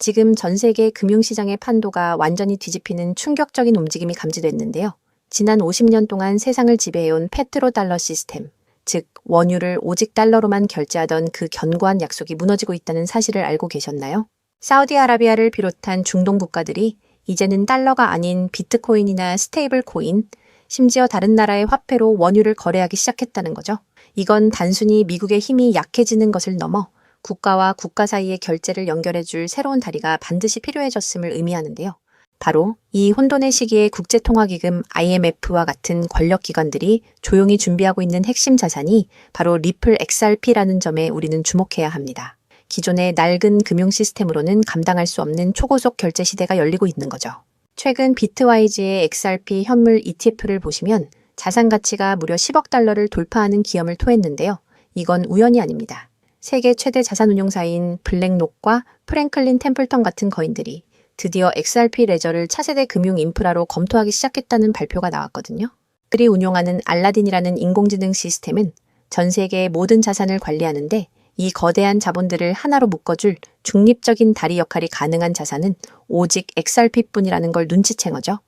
지금 전 세계 금융시장의 판도가 완전히 뒤집히는 충격적인 움직임이 감지됐는데요. 지난 50년 동안 세상을 지배해온 페트로달러 시스템, 즉 원유를 오직 달러로만 결제하던 그 견고한 약속이 무너지고 있다는 사실을 알고 계셨나요? 사우디아라비아를 비롯한 중동 국가들이 이제는 달러가 아닌 비트코인이나 스테이블 코인, 심지어 다른 나라의 화폐로 원유를 거래하기 시작했다는 거죠. 이건 단순히 미국의 힘이 약해지는 것을 넘어 국가와 국가 사이의 결제를 연결해줄 새로운 다리가 반드시 필요해졌음을 의미하는데요. 바로 이 혼돈의 시기에 국제통화기금 IMF와 같은 권력기관들이 조용히 준비하고 있는 핵심 자산이 바로 리플 XRP라는 점에 우리는 주목해야 합니다. 기존의 낡은 금융 시스템으로는 감당할 수 없는 초고속 결제 시대가 열리고 있는 거죠. 최근 비트와이즈의 XRP 현물 ETF를 보시면 자산 가치가 무려 10억 달러를 돌파하는 기염을 토했는데요. 이건 우연이 아닙니다. 세계 최대 자산운용사인 블랙록과 프랭클린 템플턴 같은 거인들이 드디어 XRP 레저를 차세대 금융 인프라로 검토하기 시작했다는 발표가 나왔거든요. 그들이 운용하는 알라딘이라는 인공지능 시스템은 전 세계의 모든 자산을 관리하는데 이 거대한 자본들을 하나로 묶어줄 중립적인 다리 역할이 가능한 자산은 오직 XRP뿐이라는 걸 눈치챈 거죠.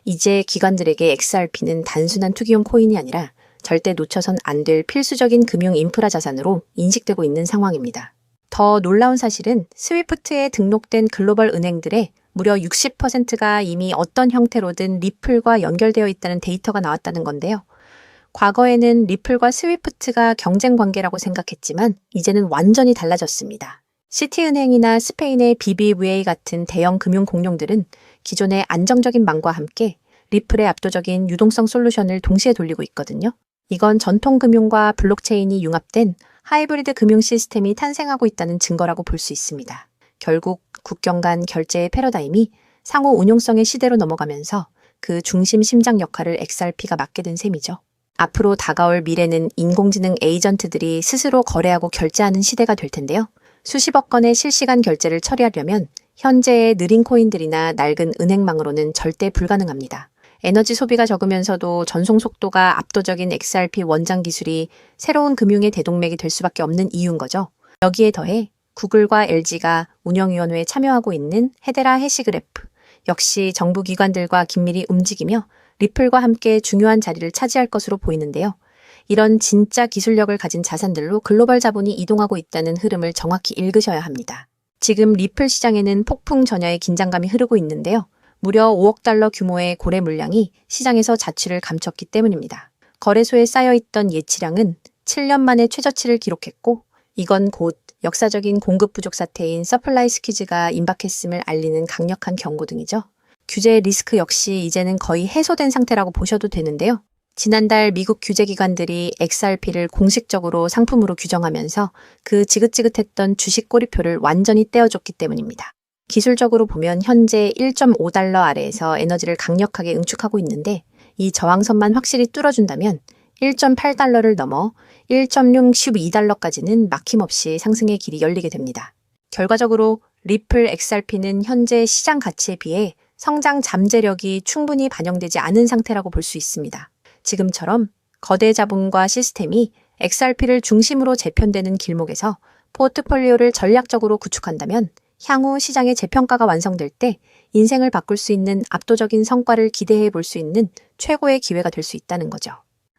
이제 기관들에게 XRP는 단순한 투기용 코인이 아니라 절대 놓쳐선 안 될 필수적인 금융 인프라 자산으로 인식되고 있는 상황입니다. 더 놀라운 사실은 스위프트에 등록된 글로벌 은행들의 무려 60%가 이미 어떤 형태로든 리플과 연결되어 있다는 데이터가 나왔다는 건데요. 과거에는 리플과 스위프트가 경쟁 관계라고 생각했지만 이제는 완전히 달라졌습니다. 시티은행이나 스페인의 BBVA 같은 대형 금융 공룡들은 기존의 안정적인 망과 함께 리플의 압도적인 유동성 솔루션을 동시에 돌리고 있거든요. 이건 전통 금융과 블록체인이 융합된 하이브리드 금융 시스템이 탄생하고 있다는 증거라고 볼 수 있습니다. 결국 국경 간 결제의 패러다임이 상호 운용성의 시대로 넘어가면서 그 중심 심장 역할을 XRP가 맡게 된 셈이죠. 앞으로 다가올 미래는 인공지능 에이전트들이 스스로 거래하고 결제하는 시대가 될 텐데요. 수십억 건의 실시간 결제를 처리하려면 현재의 느린 코인들이나 낡은 은행망으로는 절대 불가능합니다. 에너지 소비가 적으면서도 전송 속도가 압도적인 XRP 원장 기술이 새로운 금융의 대동맥이 될 수밖에 없는 이유인 거죠. 여기에 더해 구글과 LG가 운영위원회에 참여하고 있는 헤데라 해시그래프, 역시 정부 기관들과 긴밀히 움직이며 리플과 함께 중요한 자리를 차지할 것으로 보이는데요. 이런 진짜 기술력을 가진 자산들로 글로벌 자본이 이동하고 있다는 흐름을 정확히 읽으셔야 합니다. 지금 리플 시장에는 폭풍 전야의 긴장감이 흐르고 있는데요. 무려 5억 달러 규모의 고래 물량이 시장에서 자취를 감췄기 때문입니다. 거래소에 쌓여있던 예치량은 7년 만에 최저치를 기록했고 이건 곧 역사적인 공급 부족 사태인 서플라이 스퀴즈가 임박했음을 알리는 강력한 경고등이죠. 규제 리스크 역시 이제는 거의 해소된 상태라고 보셔도 되는데요. 지난달 미국 규제기관들이 XRP를 공식적으로 상품으로 규정하면서 그 지긋지긋했던 주식 꼬리표를 완전히 떼어줬기 때문입니다. 기술적으로 보면 현재 1.5달러 아래에서 에너지를 강력하게 응축하고 있는데 이 저항선만 확실히 뚫어준다면 1.8달러를 넘어 1.62달러까지는 막힘없이 상승의 길이 열리게 됩니다. 결과적으로 리플 XRP는 현재 시장 가치에 비해 성장 잠재력이 충분히 반영되지 않은 상태라고 볼 수 있습니다. 지금처럼 거대 자본과 시스템이 XRP를 중심으로 재편되는 길목에서 포트폴리오를 전략적으로 구축한다면 향후 시장의 재평가가 완성될 때 인생을 바꿀 수 있는 압도적인 성과를 기대해 볼 수 있는 최고의 기회가 될 수 있다는 거죠.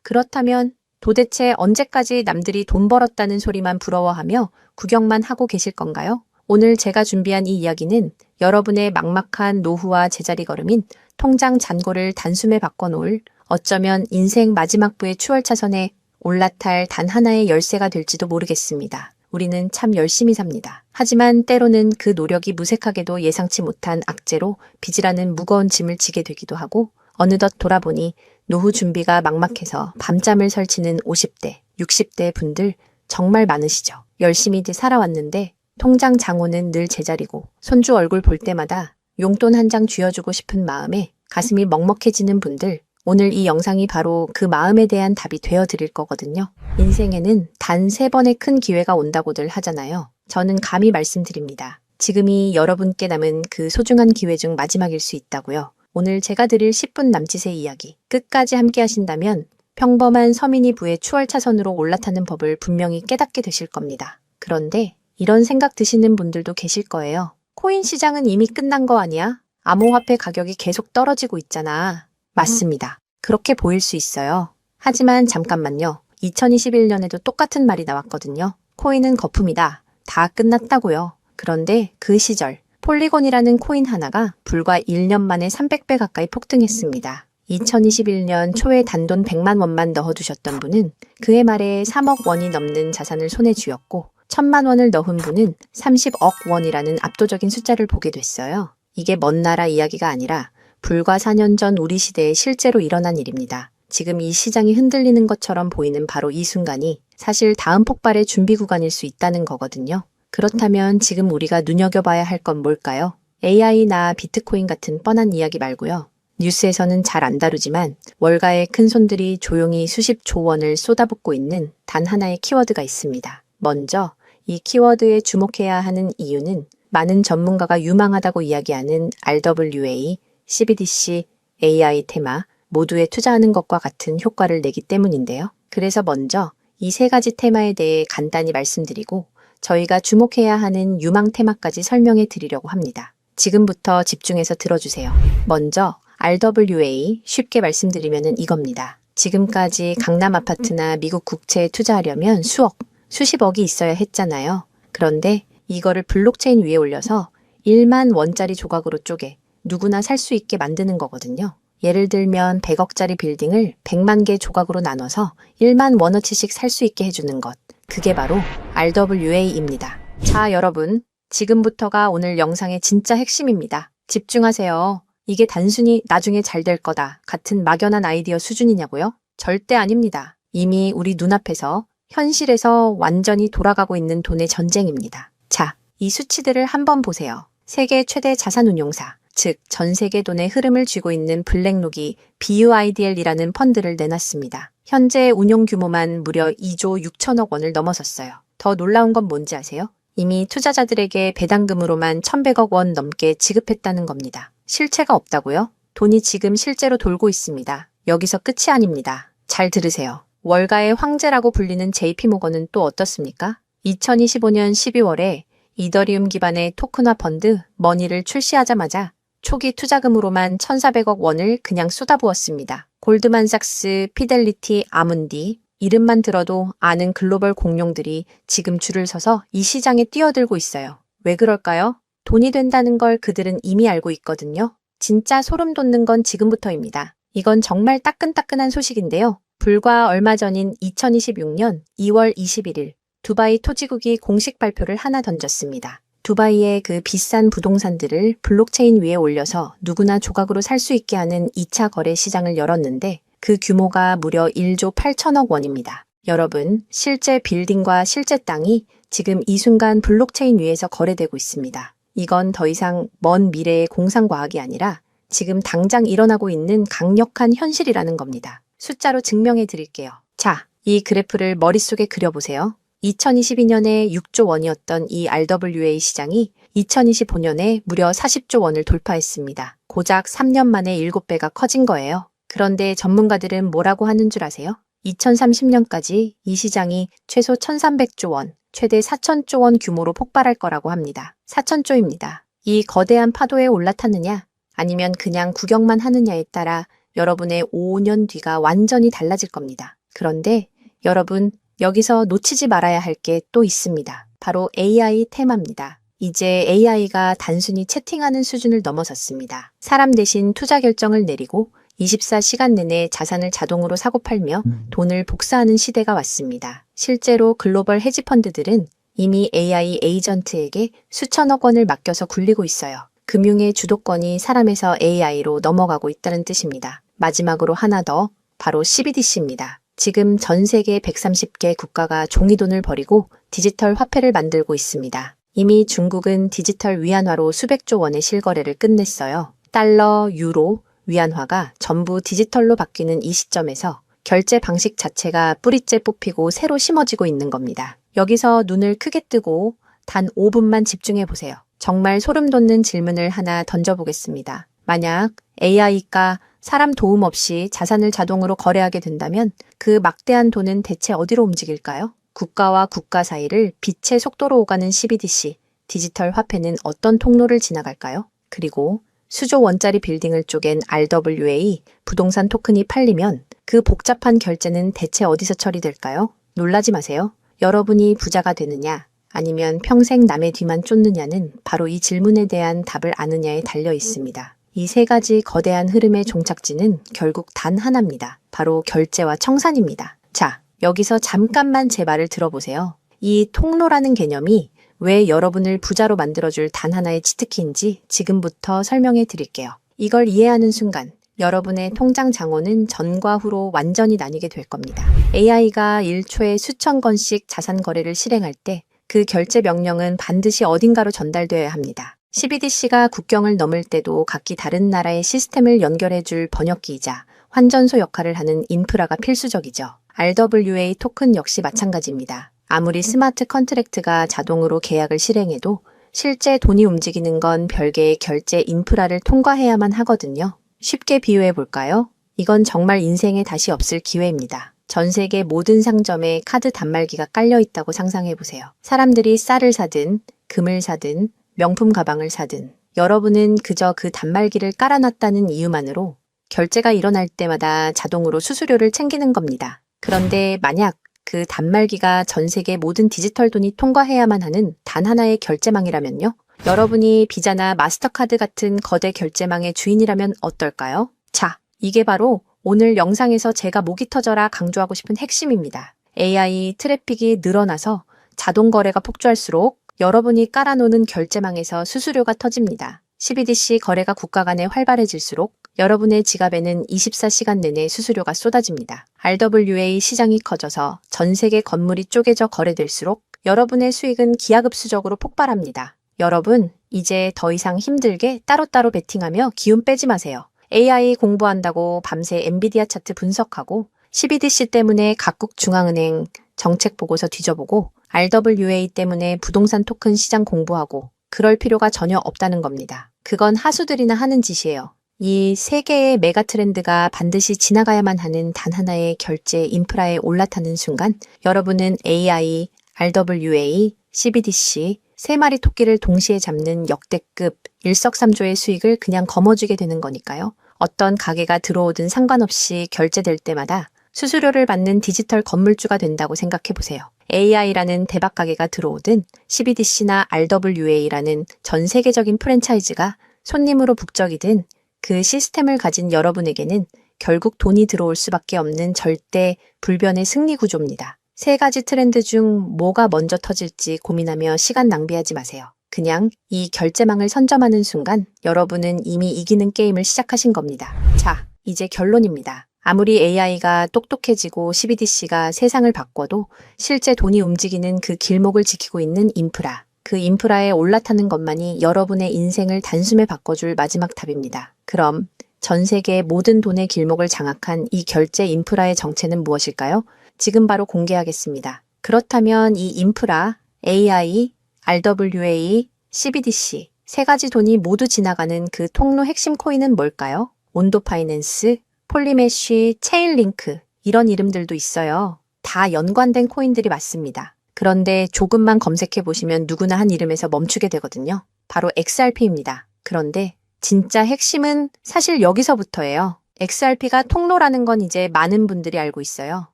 그렇다면 도대체 언제까지 남들이 돈 벌었다는 소리만 부러워하며 구경만 하고 계실 건가요? 오늘 제가 준비한 이 이야기는 여러분의 막막한 노후와 제자리 걸음인 통장 잔고를 단숨에 바꿔놓을 어쩌면 인생 마지막 부의 추월차선에 올라탈 단 하나의 열쇠가 될지도 모르겠습니다. 우리는 참 열심히 삽니다. 하지만 때로는 그 노력이 무색하게도 예상치 못한 악재로 빚이라는 무거운 짐을 지게 되기도 하고 어느덧 돌아보니 노후 준비가 막막해서 밤잠을 설치는 50대, 60대 분들 정말 많으시죠. 열심히들 살아왔는데 통장 잔고는 늘 제자리고 손주 얼굴 볼 때마다 용돈 한 장 쥐어주고 싶은 마음에 가슴이 먹먹해지는 분들, 오늘 이 영상이 바로 그 마음에 대한 답이 되어드릴 거거든요. 인생에는 단 3번의 큰 기회가 온다고들 하잖아요. 저는 감히 말씀드립니다. 지금이 여러분께 남은 그 소중한 기회 중 마지막일 수 있다고요. 오늘 제가 드릴 10분 남짓의 이야기 끝까지 함께 하신다면 평범한 서민이 부의 추월차선으로 올라타는 법을 분명히 깨닫게 되실 겁니다. 그런데 이런 생각 드시는 분들도 계실 거예요. 코인 시장은 이미 끝난 거 아니야? 암호화폐 가격이 계속 떨어지고 있잖아. 맞습니다. 그렇게 보일 수 있어요. 하지만 잠깐만요. 2021년에도 똑같은 말이 나왔거든요. 코인은 거품이다. 다 끝났다고요. 그런데 그 시절 폴리곤이라는 코인 하나가 불과 1년 만에 300배 가까이 폭등했습니다. 2021년 초에 단돈 100만 원만 넣어두셨던 분은 그해 말에 3억 원이 넘는 자산을 손에 쥐었고 1000만 원을 넣은 분은 30억 원이라는 압도적인 숫자를 보게 됐어요. 이게 먼 나라 이야기가 아니라 불과 4년 전 우리 시대에 실제로 일어난 일입니다. 지금 이 시장이 흔들리는 것처럼 보이는 바로 이 순간이 사실 다음 폭발의 준비 구간일 수 있다는 거거든요. 그렇다면 지금 우리가 눈여겨봐야 할 건 뭘까요? AI나 비트코인 같은 뻔한 이야기 말고요. 뉴스에서는 잘 안 다루지만 월가의 큰손들이 조용히 수십조 원을 쏟아붓고 있는 단 하나의 키워드가 있습니다. 먼저 이 키워드에 주목해야 하는 이유는 많은 전문가가 유망하다고 이야기하는 RWA, CBDC, AI 테마 모두에 투자하는 것과 같은 효과를 내기 때문인데요. 그래서 먼저 이 세 가지 테마에 대해 간단히 말씀드리고 저희가 주목해야 하는 유망 테마까지 설명해 드리려고 합니다. 지금부터 집중해서 들어주세요. 먼저 RWA 쉽게 말씀드리면 이겁니다. 지금까지 강남 아파트나 미국 국채에 투자하려면 수억, 수십억이 있어야 했잖아요. 그런데 이거를 블록체인 위에 올려서 1만 원짜리 조각으로 쪼개 누구나 살 수 있게 만드는 거거든요. 예를 들면 100억짜리 빌딩을 100만 개 조각으로 나눠서 1만 원어치씩 살 수 있게 해주는 것. 그게 바로 RWA입니다. 자, 여러분. 지금부터가 오늘 영상의 진짜 핵심입니다. 집중하세요. 이게 단순히 나중에 잘 될 거다 같은 막연한 아이디어 수준이냐고요? 절대 아닙니다. 이미 우리 눈앞에서 현실에서 완전히 돌아가고 있는 돈의 전쟁입니다. 자, 이 수치들을 한번 보세요. 세계 최대 자산운용사, 즉 전 세계 돈의 흐름을 쥐고 있는 블랙록이 BUIDL이라는 펀드를 내놨습니다. 현재 운용 규모만 무려 2조 6천억 원을 넘어섰어요. 더 놀라운 건 뭔지 아세요? 이미 투자자들에게 배당금으로만 1,100억 원 넘게 지급했다는 겁니다. 실체가 없다고요? 돈이 지금 실제로 돌고 있습니다. 여기서 끝이 아닙니다. 잘 들으세요. 월가의 황제라고 불리는 JP모건은 또 어떻습니까? 2025년 12월에 이더리움 기반의 토큰화 펀드 머니를 출시하자마자 초기 투자금으로만 1,400억 원을 그냥 쏟아부었습니다. 골드만삭스, 피델리티, 아문디 이름만 들어도 아는 글로벌 공룡들이 지금 줄을 서서 이 시장에 뛰어들고 있어요. 왜 그럴까요? 돈이 된다는 걸 그들은 이미 알고 있거든요. 진짜 소름 돋는 건 지금부터입니다. 이건 정말 따끈따끈한 소식인데요. 불과 얼마 전인 2026년 2월 21일 두바이 토지국이 공식 발표를 하나 던졌습니다. 두바이의 그 비싼 부동산들을 블록체인 위에 올려서 누구나 조각으로 살 수 있게 하는 2차 거래 시장을 열었는데 그 규모가 무려 1조 8천억 원입니다. 여러분, 실제 빌딩과 실제 땅이 지금 이 순간 블록체인 위에서 거래되고 있습니다. 이건 더 이상 먼 미래의 공상과학이 아니라 지금 당장 일어나고 있는 강력한 현실이라는 겁니다. 숫자로 증명해 드릴게요. 자, 이 그래프를 머릿속에 그려보세요. 2022년에 6조 원이었던 이 RWA 시장이 2025년에 무려 40조 원을 돌파했습니다. 고작 3년 만에 7배가 커진 거예요. 그런데 전문가들은 뭐라고 하는 줄 아세요? 2030년까지 이 시장이 최소 1,300조 원, 최대 4,000조 원 규모로 폭발할 거라고 합니다. 4,000조입니다. 이 거대한 파도에 올라탔느냐, 아니면 그냥 구경만 하느냐에 따라 여러분의 5년 뒤가 완전히 달라질 겁니다. 그런데 여러분, 여기서 놓치지 말아야 할 게 또 있습니다. 바로 AI 테마입니다. 이제 AI가 단순히 채팅하는 수준을 넘어섰습니다. 사람 대신 투자 결정을 내리고 24시간 내내 자산을 자동으로 사고 팔며 돈을 복사하는 시대가 왔습니다. 실제로 글로벌 헤지펀드들은 이미 AI 에이전트에게 수천억 원을 맡겨서 굴리고 있어요. 금융의 주도권이 사람에서 AI로 넘어가고 있다는 뜻입니다. 마지막으로 하나 더, 바로 CBDC입니다. 지금 전 세계 130개 국가가 종이돈을 버리고 디지털 화폐를 만들고 있습니다. 이미 중국은 디지털 위안화로 수백조 원의 실거래를 끝냈어요. 달러, 유로, 위안화가 전부 디지털로 바뀌는 이 시점에서 결제 방식 자체가 뿌리째 뽑히고 새로 심어지고 있는 겁니다. 여기서 눈을 크게 뜨고 단 5분만 집중해 보세요. 정말 소름 돋는 질문을 하나 던져보겠습니다. 만약 AI가 사람 도움 없이 자산을 자동으로 거래하게 된다면 그 막대한 돈은 대체 어디로 움직일까요? 국가와 국가 사이를 빛의 속도로 오가는 CBDC, 디지털 화폐는 어떤 통로를 지나갈까요? 그리고 수조 원짜리 빌딩을 쪼갠 RWA 부동산 토큰이 팔리면 그 복잡한 결제는 대체 어디서 처리될까요? 놀라지 마세요. 여러분이 부자가 되느냐, 아니면 평생 남의 뒤만 쫓느냐는 바로 이 질문에 대한 답을 아느냐에 달려 있습니다. 이 세 가지 거대한 흐름의 종착지는 결국 단 하나입니다. 바로 결제와 청산입니다. 자, 여기서 잠깐만 제 말을 들어보세요. 이 통로라는 개념이 왜 여러분을 부자로 만들어줄 단 하나의 치트키인지 지금부터 설명해 드릴게요. 이걸 이해하는 순간 여러분의 통장 잔고는 전과 후로 완전히 나뉘게 될 겁니다. AI가 1초에 수천 건씩 자산 거래를 실행할 때 그 결제 명령은 반드시 어딘가로 전달되어야 합니다. CBDC가 국경을 넘을 때도 각기 다른 나라의 시스템을 연결해줄 번역기이자 환전소 역할을 하는 인프라가 필수적이죠. RWA 토큰 역시 마찬가지입니다. 아무리 스마트 컨트랙트가 자동으로 계약을 실행해도 실제 돈이 움직이는 건 별개의 결제 인프라를 통과해야만 하거든요. 쉽게 비유해 볼까요? 이건 정말 인생에 다시 없을 기회입니다. 전 세계 모든 상점에 카드 단말기가 깔려 있다고 상상해 보세요. 사람들이 쌀을 사든, 금을 사든, 명품 가방을 사든, 여러분은 그저 그 단말기를 깔아놨다는 이유만으로 결제가 일어날 때마다 자동으로 수수료를 챙기는 겁니다. 그런데 만약 그 단말기가 전 세계 모든 디지털 돈이 통과해야만 하는 단 하나의 결제망이라면요? 여러분이 비자나 마스터카드 같은 거대 결제망의 주인이라면 어떨까요? 자, 이게 바로 오늘 영상에서 제가 목이 터져라 강조하고 싶은 핵심입니다. AI 트래픽이 늘어나서 자동 거래가 폭주할수록 여러분이 깔아놓는 결제망에서 수수료가 터집니다. CBDC 거래가 국가 간에 활발해질수록 여러분의 지갑에는 24시간 내내 수수료가 쏟아집니다. RWA 시장이 커져서 전 세계 건물이 쪼개져 거래될수록 여러분의 수익은 기하급수적으로 폭발합니다. 여러분, 이제 더 이상 힘들게 따로따로 베팅하며 기운 빼지 마세요. AI 공부한다고 밤새 엔비디아 차트 분석하고 CBDC 때문에 각국 중앙은행 정책 보고서 뒤져보고 RWA 때문에 부동산 토큰 시장 공부하고 그럴 필요가 전혀 없다는 겁니다. 그건 하수들이나 하는 짓이에요. 이 세 개의 메가 트렌드가 반드시 지나가야만 하는 단 하나의 결제 인프라에 올라타는 순간 여러분은 AI, RWA, CBDC 세 마리 토끼를 동시에 잡는 역대급 일석삼조의 수익을 그냥 거머쥐게 되는 거니까요. 어떤 가게가 들어오든 상관없이 결제될 때마다 수수료를 받는 디지털 건물주가 된다고 생각해 보세요. AI라는 대박 가게가 들어오든 CBDC나 RWA라는 전 세계적인 프랜차이즈가 손님으로 북적이든 그 시스템을 가진 여러분에게는 결국 돈이 들어올 수밖에 없는 절대 불변의 승리 구조입니다. 세 가지 트렌드 중 뭐가 먼저 터질지 고민하며 시간 낭비하지 마세요. 그냥 이 결제망을 선점하는 순간 여러분은 이미 이기는 게임을 시작하신 겁니다. 자, 이제 결론입니다. 아무리 AI가 똑똑해지고 CBDC가 세상을 바꿔도 실제 돈이 움직이는 그 길목을 지키고 있는 인프라, 그 인프라에 올라타는 것만이 여러분의 인생을 단숨에 바꿔줄 마지막 답입니다. 그럼 전 세계의 모든 돈의 길목을 장악한 이 결제 인프라의 정체는 무엇일까요? 지금 바로 공개하겠습니다. 그렇다면 이 인프라, AI, RWA, CBDC 세 가지 돈이 모두 지나가는 그 통로 핵심 코인은 뭘까요? 온도 파이낸스, 폴리메쉬, 체인링크 이런 이름들도 있어요. 다 연관된 코인들이 맞습니다. 그런데 조금만 검색해 보시면 누구나 한 이름에서 멈추게 되거든요. 바로 XRP입니다. 그런데 진짜 핵심은 사실 여기서부터예요. XRP가 통로라는 건 이제 많은 분들이 알고 있어요.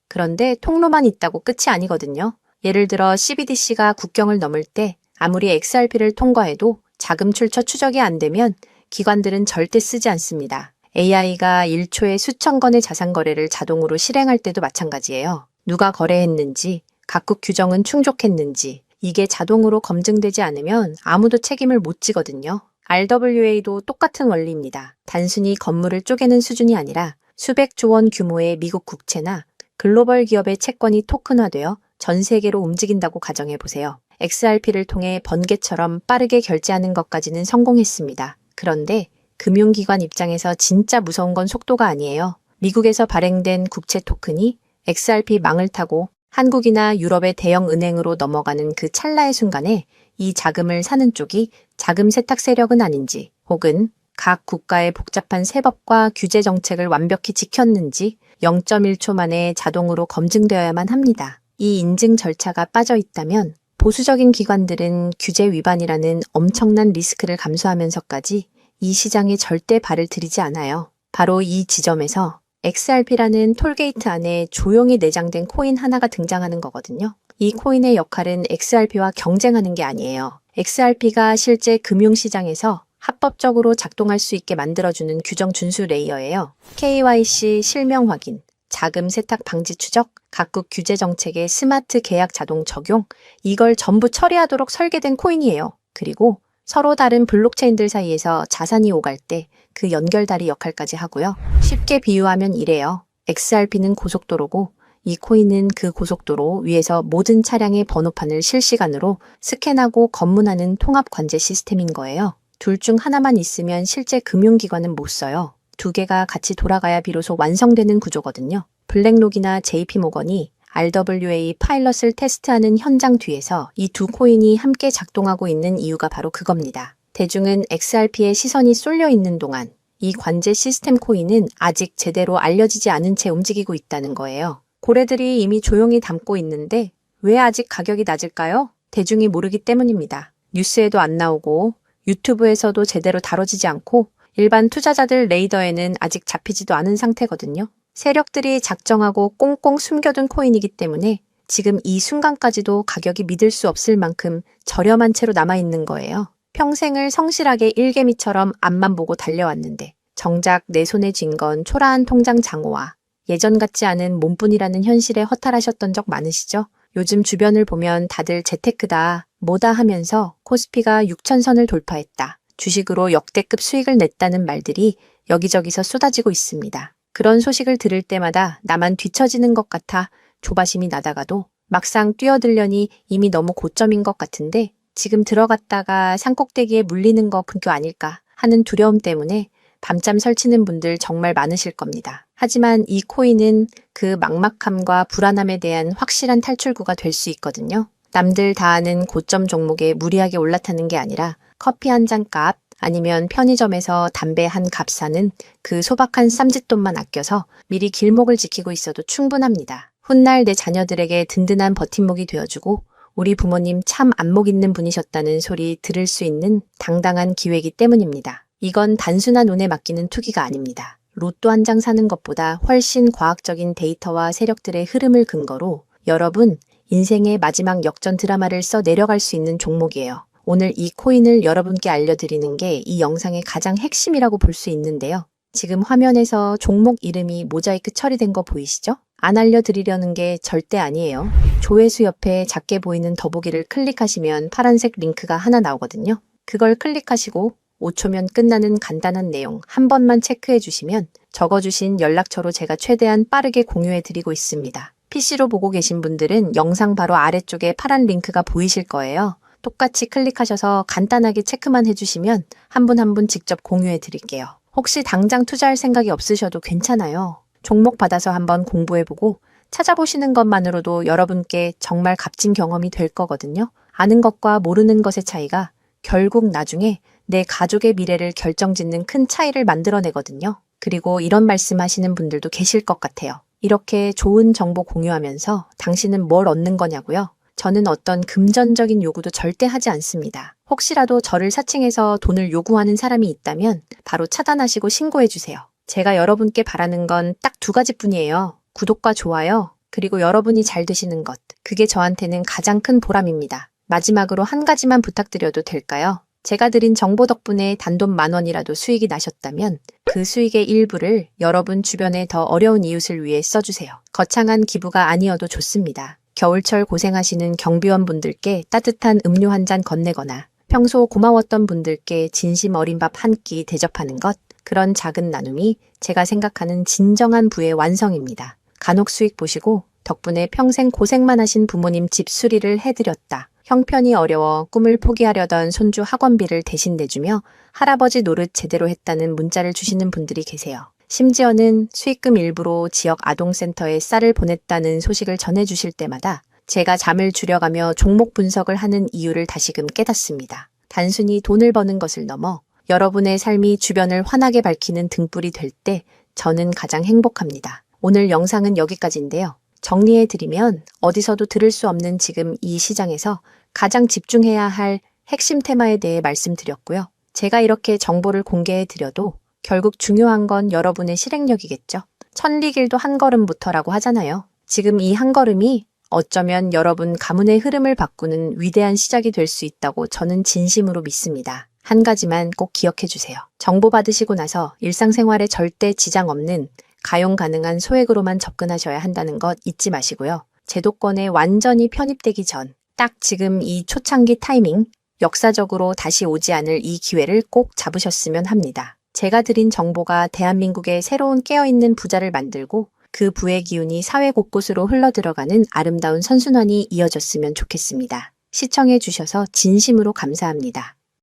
그런데 통로만 있다고 끝이 아니거든요. 예를 들어 CBDC가 국경을 넘을 때 아무리 XRP를 통과해도 자금 출처 추적이 안 되면 기관들은 절대 쓰지 않습니다. AI가 1초에 수천 건의 자산 거래를 자동으로 실행할 때도 마찬가지예요. 누가 거래했는지, 각국 규정은 충족했는지 이게 자동으로 검증되지 않으면 아무도 책임을 못 지거든요. RWA도 똑같은 원리입니다. 단순히 건물을 쪼개는 수준이 아니라 수백조 원 규모의 미국 국채나 글로벌 기업의 채권이 토큰화되어 전 세계로 움직인다고 가정해보세요. XRP를 통해 번개처럼 빠르게 결제하는 것까지는 성공했습니다. 그런데 금융기관 입장에서 진짜 무서운 건 속도가 아니에요. 미국에서 발행된 국채 토큰이 XRP 망을 타고 한국이나 유럽의 대형 은행으로 넘어가는 그 찰나의 순간에 이 자금을 사는 쪽이 자금 세탁 세력은 아닌지, 혹은 각 국가의 복잡한 세법과 규제 정책을 완벽히 지켰는지 0.1초 만에 자동으로 검증되어야만 합니다. 이 인증 절차가 빠져 있다면 보수적인 기관들은 규제 위반이라는 엄청난 리스크를 감수하면서까지 이 시장에 절대 발을 들이지 않아요. 바로 이 지점에서 XRP라는 톨게이트 안에 조용히 내장된 코인 하나가 등장하는 거거든요. 이 코인의 역할은 XRP와 경쟁하는 게 아니에요. XRP가 실제 금융시장에서 합법적으로 작동할 수 있게 만들어주는 규정 준수 레이어예요. KYC 실명 확인, 자금 세탁 방지 추적, 각국 규제 정책의 스마트 계약 자동 적용, 이걸 전부 처리하도록 설계된 코인이에요. 그리고 서로 다른 블록체인들 사이에서 자산이 오갈 때 그 연결다리 역할까지 하고요. 쉽게 비유하면 이래요. XRP는 고속도로고 이 코인은 그 고속도로 위에서 모든 차량의 번호판을 실시간으로 스캔하고 검문하는 통합 관제 시스템인 거예요. 둘 중 하나만 있으면 실제 금융기관은 못 써요. 두 개가 같이 돌아가야 비로소 완성되는 구조거든요. 블랙록이나 JP모건이 RWA 파일럿을 테스트하는 현장 뒤에서 이 두 코인이 함께 작동하고 있는 이유가 바로 그겁니다. 대중은 XRP에 시선이 쏠려 있는 동안 이 관제 시스템 코인은 아직 제대로 알려지지 않은 채 움직이고 있다는 거예요. 고래들이 이미 조용히 담고 있는데 왜 아직 가격이 낮을까요? 대중이 모르기 때문입니다. 뉴스에도 안 나오고 유튜브에서도 제대로 다뤄지지 않고 일반 투자자들 레이더에는 아직 잡히지도 않은 상태거든요. 세력들이 작정하고 꽁꽁 숨겨둔 코인이기 때문에 지금 이 순간까지도 가격이 믿을 수 없을 만큼 저렴한 채로 남아있는 거예요. 평생을 성실하게 일개미처럼 앞만 보고 달려왔는데 정작 내 손에 쥔 건 초라한 통장 잔고와 예전 같지 않은 몸뿐이라는 현실에 허탈하셨던 적 많으시죠? 요즘 주변을 보면 다들 재테크다, 뭐다 하면서 코스피가 6,000선을 돌파했다, 주식으로 역대급 수익을 냈다는 말들이 여기저기서 쏟아지고 있습니다. 그런 소식을 들을 때마다 나만 뒤처지는 것 같아 조바심이 나다가도 막상 뛰어들려니 이미 너무 고점인 것 같은데 지금 들어갔다가 산꼭대기에 물리는 거 근교 아닐까 하는 두려움 때문에 밤잠 설치는 분들 정말 많으실 겁니다. 하지만 이 코인은 그 막막함과 불안함에 대한 확실한 탈출구가 될 수 있거든요. 남들 다 아는 고점 종목에 무리하게 올라타는 게 아니라 커피 한 잔 값 아니면 편의점에서 담배 한 값 사는 그 소박한 쌈짓돈만 아껴서 미리 길목을 지키고 있어도 충분합니다. 훗날 내 자녀들에게 든든한 버팀목이 되어주고 우리 부모님 참 안목 있는 분이셨다는 소리 들을 수 있는 당당한 기회이기 때문입니다. 이건 단순한 운에 맡기는 투기가 아닙니다. 로또 한 장 사는 것보다 훨씬 과학적인 데이터와 세력들의 흐름을 근거로 여러분 인생의 마지막 역전 드라마를 써 내려갈 수 있는 종목이에요. 오늘 이 코인을 여러분께 알려드리는 게 이 영상의 가장 핵심이라고 볼 수 있는데요. 지금 화면에서 종목 이름이 모자이크 처리된 거 보이시죠? 안 알려드리려는 게 절대 아니에요. 조회수 옆에 작게 보이는 더보기를 클릭하시면 파란색 링크가 하나 나오거든요. 그걸 클릭하시고 5초면 끝나는 간단한 내용 한 번만 체크해 주시면 적어주신 연락처로 제가 최대한 빠르게 공유해 드리고 있습니다. PC로 보고 계신 분들은 영상 바로 아래쪽에 파란 링크가 보이실 거예요. 똑같이 클릭하셔서 간단하게 체크만 해주시면 한 분 한 분 직접 공유해 드릴게요. 혹시 당장 투자할 생각이 없으셔도 괜찮아요. 종목 받아서 한번 공부해보고 찾아보시는 것만으로도 여러분께 정말 값진 경험이 될 거거든요. 아는 것과 모르는 것의 차이가 결국 나중에 내 가족의 미래를 결정짓는 큰 차이를 만들어내거든요. 그리고 이런 말씀하시는 분들도 계실 것 같아요. 이렇게 좋은 정보 공유하면서 당신은 뭘 얻는 거냐고요? 저는 어떤 금전적인 요구도 절대 하지 않습니다. 혹시라도 저를 사칭해서 돈을 요구하는 사람이 있다면 바로 차단하시고 신고해주세요. 제가 여러분께 바라는 건 딱 두 가지뿐이에요. 구독과 좋아요, 그리고 여러분이 잘 되시는 것. 그게 저한테는 가장 큰 보람입니다. 마지막으로 한 가지만 부탁드려도 될까요? 제가 드린 정보 덕분에 단돈 10,000원이라도 수익이 나셨다면 그 수익의 일부를 여러분 주변에 더 어려운 이웃을 위해 써주세요. 거창한 기부가 아니어도 좋습니다. 겨울철 고생하시는 경비원 분들께 따뜻한 음료 한 잔 건네거나 평소 고마웠던 분들께 진심 어린 밥 한 끼 대접하는 것, 그런 작은 나눔이 제가 생각하는 진정한 부의 완성입니다. 간혹 수익 보시고 덕분에 평생 고생만 하신 부모님 집 수리를 해드렸다. 형편이 어려워 꿈을 포기하려던 손주 학원비를 대신 내주며 할아버지 노릇 제대로 했다는 문자를 주시는 분들이 계세요. 심지어는 수익금 일부로 지역 아동센터에 쌀을 보냈다는 소식을 전해주실 때마다 제가 잠을 줄여가며 종목 분석을 하는 이유를 다시금 깨닫습니다. 단순히 돈을 버는 것을 넘어 여러분의 삶이 주변을 환하게 밝히는 등불이 될 때 저는 가장 행복합니다. 오늘 영상은 여기까지인데요. 정리해드리면 어디서도 들을 수 없는 지금 이 시장에서 가장 집중해야 할 핵심 테마에 대해 말씀드렸고요. 제가 이렇게 정보를 공개해 드려도 결국 중요한 건 여러분의 실행력이겠죠. 천리길도 한 걸음부터라고 하잖아요. 지금 이 한 걸음이 어쩌면 여러분 가문의 흐름을 바꾸는 위대한 시작이 될 수 있다고 저는 진심으로 믿습니다. 한 가지만 꼭 기억해 주세요. 정보 받으시고 나서 일상생활에 절대 지장 없는 가용 가능한 소액으로만 접근하셔야 한다는 것 잊지 마시고요. 제도권에 완전히 편입되기 전, 딱 지금 이 초창기 타이밍, 역사적으로 다시 오지 않을 이 기회를 꼭 잡으셨으면 합니다. 제가 드린 정보가 대한민국의 새로운 깨어있는 부자를 만들고 그 부의 기운이 사회 곳곳으로 흘러들어가는 아름다운 선순환이 이어졌으면 좋겠습니다. 시청해 주셔서 진심으로 감사합니다.